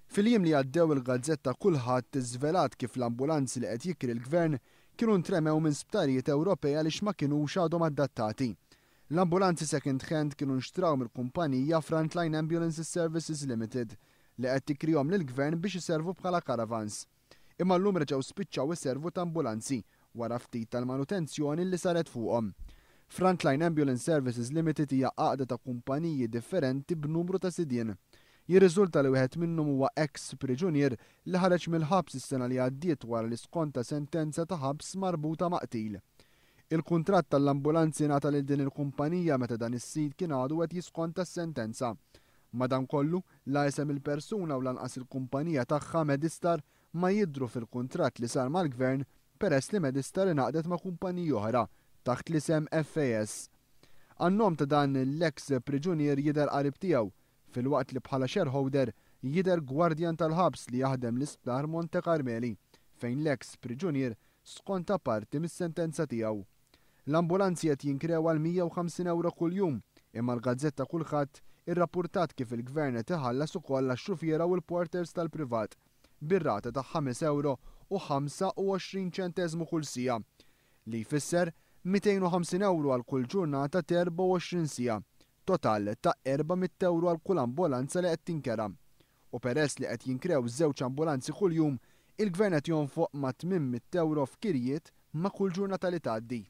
Fil-jiem li għaddew il-Gazzetta kulħadd tiżvelat kif l-ambulanzi li qed jikri l-Gvern kienu ntremew minn sptarijiet Ewropej għaliex ma kinux għadhom adattati. L-ambulanzi second hand kienu nxtraw mill-kumpanija Frontline Ambulance Services Limited li qed tikrihom lill-Gvern biex iservu bħala caravans. Imma llum reġgħu spiċċaw iservu ta' ambulanzi wara ftit tal-manutenzjoni li saret fuqhom. Frontline Ambulance Services Limited hija għaqda ta' kumpaniji differenti b'numru ta' sidien. Jirriżulta li wieħed minnhom huwa ex-priġunier li ħareġ mill-ħabs is-sena li għaddiet wara li skonta sentenza ta' ħabs marbuta ma' qtil. Il-kuntratt tal-ambulanzi ngħata lil din il-kumpanija meta dan is-sid kien għadu qed jiskonta s-sentenza. Madankollu la isem il-persuna u lanqas il-kumpanija tagħha Medistar ma jidhru fil-kuntratt li sar mal-Gvern peress li Medistar ingħaqdet ma' kumpaniji oħra taħt l-isem FAS. Għan-nom ta' dan l-ex priġunier jidher qarib tiegħu fil-waqt li bħala shareholder jidher gwardjan tal-ħabs li jaħdem l-isptar Monte Carmeli fejn l-ex priġunier skonta parti mis-sentenza tiegħu. L-ambulanzi qed jinkrew għal 150 euro kuljum, imma l-Gazzetta kulħadd irrappurtat kif il-Gvern qed iħallas ukoll għax-xufiera u l-porters tal-privat bir-rata ta' 5 euro u 25 ċenteżmu kull siegħa li jfisser 250 euro għal kull ġurnata ta' 24 siegħa. Total ta' 400 euro għal kull ambulanza li qed tinkera. U peress li qed jinkrew żewġ ambulanzi kuljum, il-Gvern qed jonfoq ma' 800 euro f'kirjiet ma' kull ġurnata li tgħaddi.